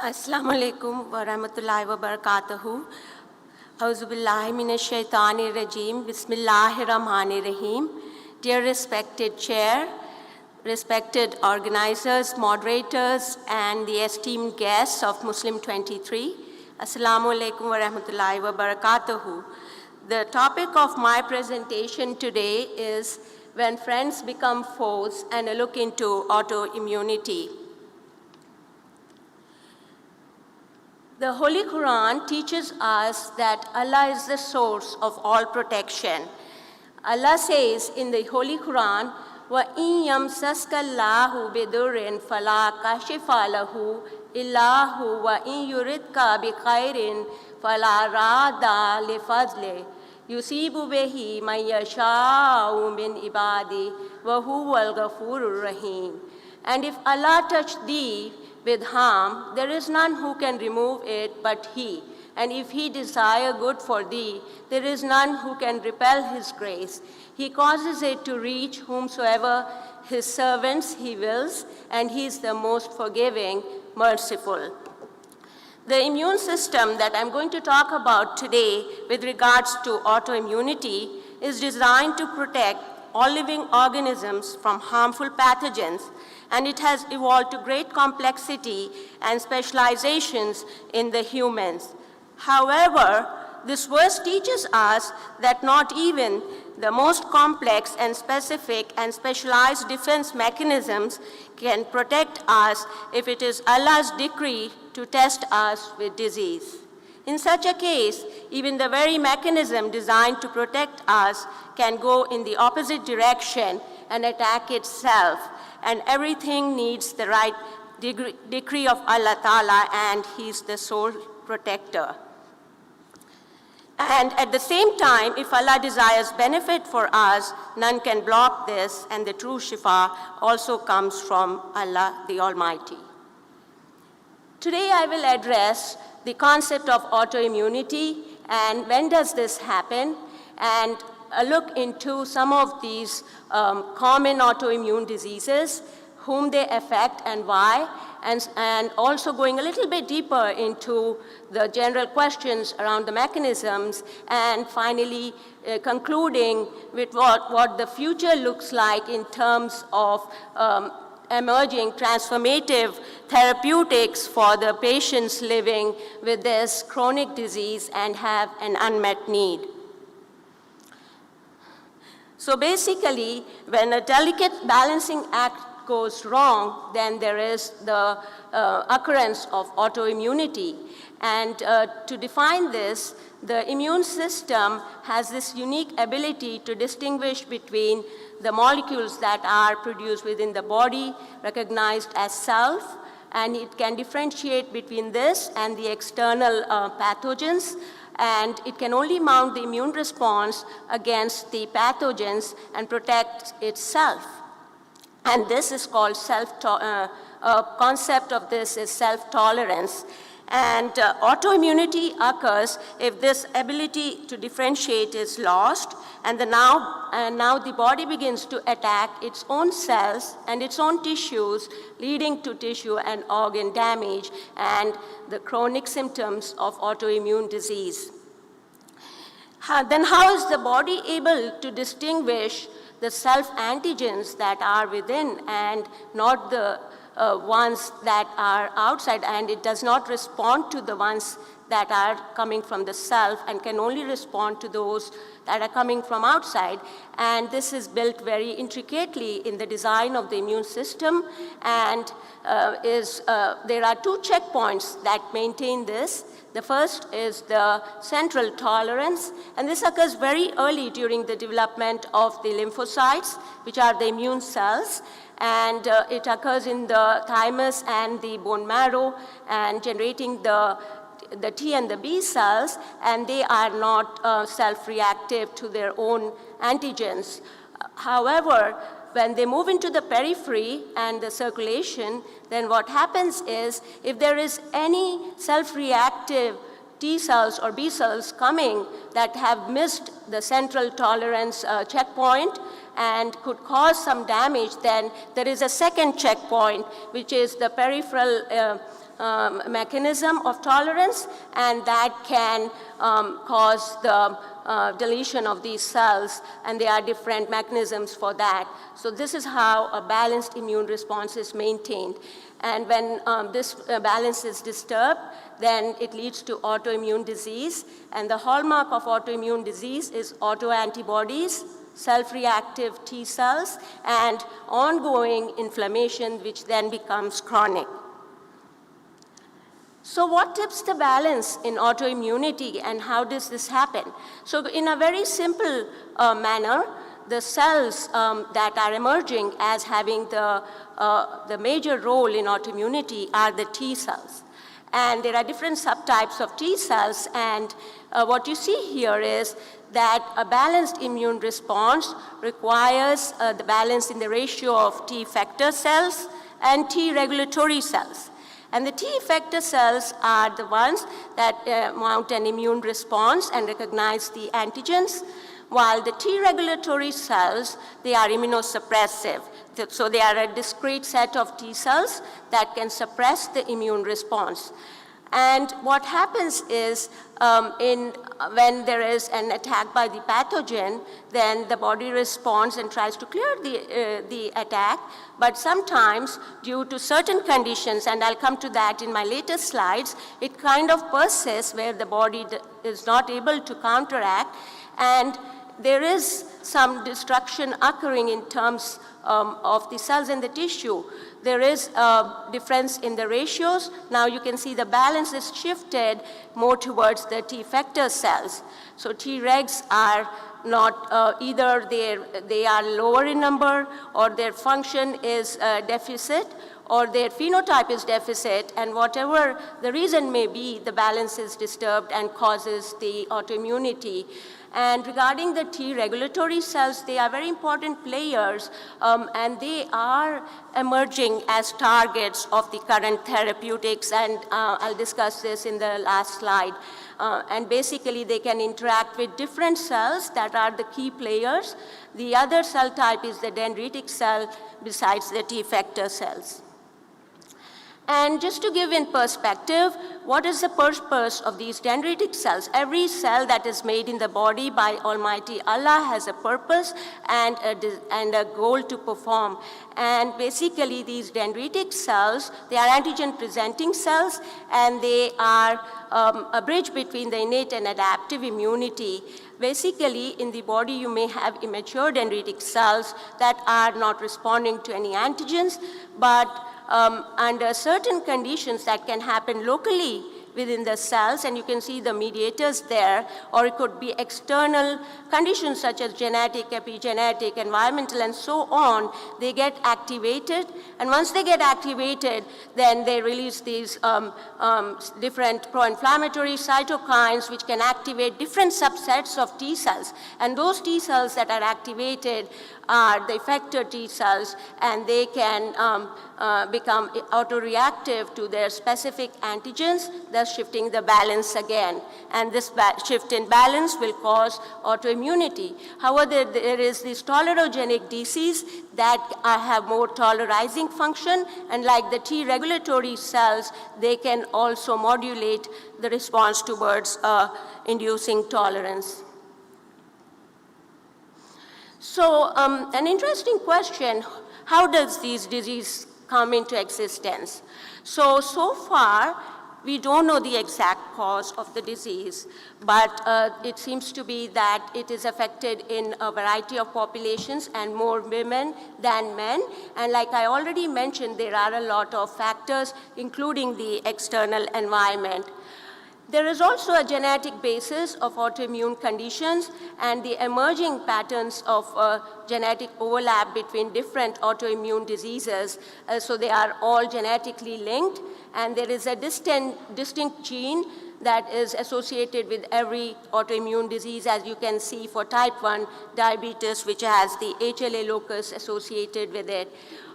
Assalamu alaikum wa rahmatullahi wa barakatuhu. Auzu billahi minash shaitanir rajim. Bismillahir rahmanir rahim. Dear respected chair, respected organizers, moderators, and the esteemed guests of Muslim 23, Assalamu alaikum wa rahmatullahi wa barakatuhu. The topic of my presentation today is When Friends Become Foes, and a look into autoimmunity. The Holy Quran teaches us that Allah is the source of all protection. Allah says in the Holy Quran, وَإِن يَمْسَسْكَ اللَّهُ بِضُرٍّ فَلَا كَاشِفَ لَهُ إِلَّا هُوَ وَإِن يُرِدْكَ بِخَيْرٍ فَلَا رَادَّ لِفَضْلِهِ يُصِيبُ بِهِ مَن يَشَاءُ مِنْ عِبَادِهِ وَهُوَ الْغَفُورُ الرَّحِيمُ. And if Allah touch thee with harm, there is none who can remove it but He. And if He desire good for thee, there is none who can repel His grace. He causes it to reach whomsoever His servants He wills, and He is the most forgiving, merciful. The immune system that I'm going to talk about today with regards to autoimmunity is designed to protect all living organisms from harmful pathogens, and it has evolved to great complexity and specializations in the humans. However, this verse teaches us that not even the most complex and specific and specialized defense mechanisms can protect us if it is Allah's decree to test us with disease. In such a case, even the very mechanism designed to protect us can go in the opposite direction and attack itself. And everything needs the right decree of Allah Ta'ala, and He's the sole protector. And at the same time, if Allah desires benefit for us, none can block this, and the true shifa also comes from Allah the Almighty. Today I will address the concept of autoimmunity and when does this happen, and a look into some of these common autoimmune diseases, whom they affect and why, and also going a little bit deeper into the general questions around the mechanisms, and finally concluding with what the future looks like in terms of emerging transformative therapeutics for the patients living with this chronic disease and have an unmet need. So basically, when a delicate balancing act goes wrong, then there is the occurrence of autoimmunity. And to define this, the immune system has this unique ability to distinguish between the molecules that are produced within the body, recognized as self, and it can differentiate between this and the external pathogens. And it can only mount the immune response against the pathogens and protect itself. And this is called concept of this is self-tolerance. And autoimmunity occurs if this ability to differentiate is lost, and now the body begins to attack its own cells and its own tissues, leading to tissue and organ damage and the chronic symptoms of autoimmune disease. Then how is the body able to distinguish the self-antigens that are within and not the ones that are outside, and it does not respond to the ones that are coming from the self and can only respond to those that are coming from outside? And this is built very intricately in the design of the immune system, and there are two checkpoints that maintain this. The first is the central tolerance, and this occurs very early during the development of the lymphocytes, which are the immune cells, and it occurs in the thymus and the bone marrow, and generating the T and the B cells, and they are not self-reactive to their own antigens. However, when they move into the periphery and the circulation, then what happens is if there is any self-reactive T cells or B cells coming that have missed the central tolerance checkpoint and could cause some damage, then there is a second checkpoint, which is the peripheral mechanism of tolerance, and that can cause the deletion of these cells, and there are different mechanisms for that. So this is how a balanced immune response is maintained. And when this balance is disturbed, then it leads to autoimmune disease. And the hallmark of autoimmune disease is autoantibodies, self-reactive T cells, and ongoing inflammation, which then becomes chronic. So what tips the balance in autoimmunity, and how does this happen? So in a very simple manner, the cells that are emerging as having the major role in autoimmunity are the T cells. And there are different subtypes of T cells, and what you see here is that a balanced immune response requires the balance in the ratio of T effector cells and T regulatory cells. And the T effector cells are the ones that mount an immune response and recognize the antigens, while the T regulatory cells, they are immunosuppressive. So they are a discrete set of T cells that can suppress the immune response. And what happens is when there is an attack by the pathogen, then the body responds and tries to clear the attack. But sometimes, due to certain conditions, and I'll come to that in my later slides, it kind of persists where the body is not able to counteract. And there is some destruction occurring in terms of the cells in the tissue. There is a difference in the ratios. Now you can see the balance is shifted more towards the T effector cells. So Tregs are not either they are lower in number, or their function is deficit, or their phenotype is deficit, and whatever the reason may be, the balance is disturbed and causes the autoimmunity. And regarding the T regulatory cells, they are very important players, and they are emerging as targets of the current therapeutics, and I'll discuss this in the last slide. And basically, they can interact with different cells that are the key players. The other cell type is the dendritic cell besides the T effector cells. And just to give in perspective, what is the purpose of these dendritic cells? Every cell that is made in the body by Almighty Allah has a purpose and a goal to perform. And basically, these dendritic cells, they are antigen-presenting cells, and they are a bridge between the innate and adaptive immunity. Basically, in the body, you may have immature dendritic cells that are not responding to any antigens, but under certain conditions that can happen locally within the cells, and you can see the mediators there, or it could be external conditions such as genetic, epigenetic, environmental, and so on. They get activated, and once they get activated, then they release these different pro-inflammatory cytokines which can activate different subsets of T cells. And those T cells that are activated are the effector T cells, and they can become autoreactive to their specific antigens, thus shifting the balance again. And this shift in balance will cause autoimmunity. However, there is this tolerogenic disease that have more tolerizing function, and like the T regulatory cells, they can also modulate the response towards inducing tolerance. So an interesting question, how does these diseases come into existence? So far, we don't know the exact cause of the disease, but it seems to be that it is affected in a variety of populations and more women than men. And like I already mentioned, there are a lot of factors, including the external environment. There is also a genetic basis of autoimmune conditions and the emerging patterns of genetic overlap between different autoimmune diseases. So they are all genetically linked, and there is a distinct gene that is associated with every autoimmune disease, as you can see for type 1 diabetes, which has the HLA locus associated with it.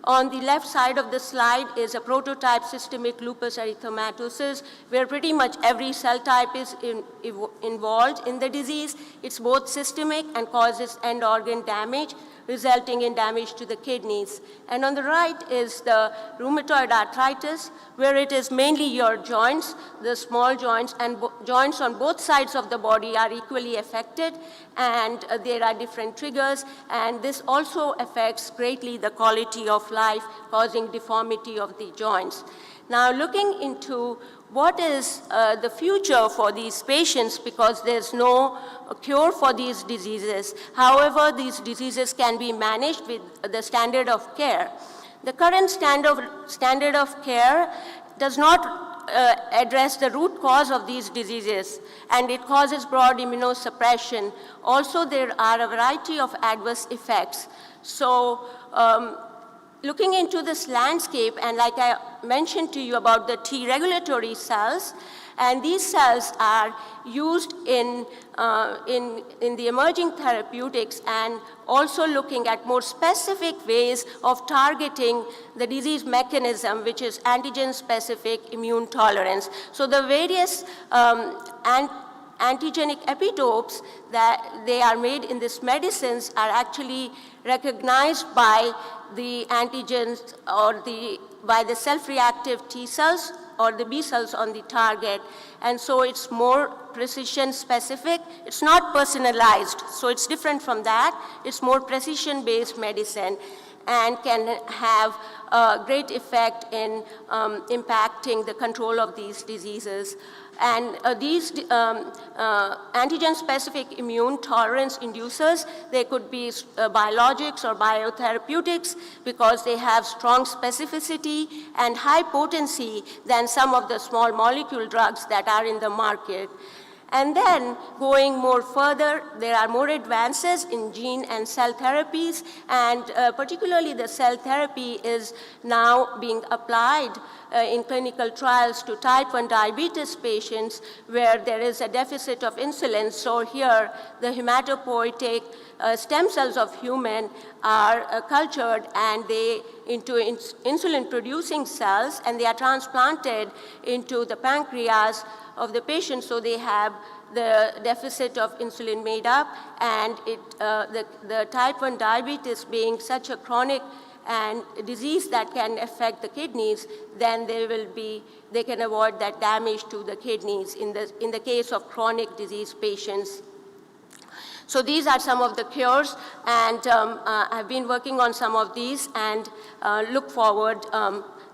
On the left side of the slide is a prototype systemic lupus erythematosus, where pretty much every cell type is involved in the disease. It's both systemic and causes end organ damage, resulting in damage to the kidneys. And on the right is the rheumatoid arthritis, where it is mainly your joints, the small joints, and joints on both sides of the body are equally affected, and there are different triggers, and this also affects greatly the quality of life, causing deformity of the joints. Now, looking into what is the future for these patients, because there's no cure for these diseases. However, these diseases can be managed with the standard of care. The current standard of care does not address the root cause of these diseases, and it causes broad immunosuppression. Also, there are a variety of adverse effects. So, looking into this landscape, and like I mentioned to you about the T regulatory cells, and these cells are used in the emerging therapeutics, and also looking at more specific ways of targeting the disease mechanism, which is antigen-specific immune tolerance. So the various antigenic epitopes that they are made in these medicines are actually recognized by the antigens or by the self-reactive T cells or the B cells on the target. And so it's more precision specific. It's not personalized, so it's different from that. It's more precision-based medicine and can have a great effect in impacting the control of these diseases. And these antigen-specific immune tolerance inducers, they could be biologics or biotherapeutics, because they have strong specificity and high potency than some of the small molecule drugs that are in the market. And then going more further, there are more advances in gene and cell therapies, and particularly the cell therapy is now being applied in clinical trials to type 1 diabetes patients where there is a deficit of insulin. So here, the hematopoietic stem cells of human are cultured and they into insulin-producing cells, and they are transplanted into the pancreas of the patient, so they have the deficit of insulin made up, and the type 1 diabetes being such a chronic and disease that can affect the kidneys, then they can avoid that damage to the kidneys in the case of chronic disease patients. So these are some of the cures, and I've been working on some of these and look forward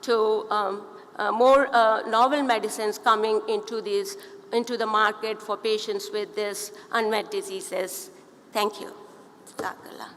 to more novel medicines coming into the market for patients with these unmet diseases. Thank you. Jazakallah.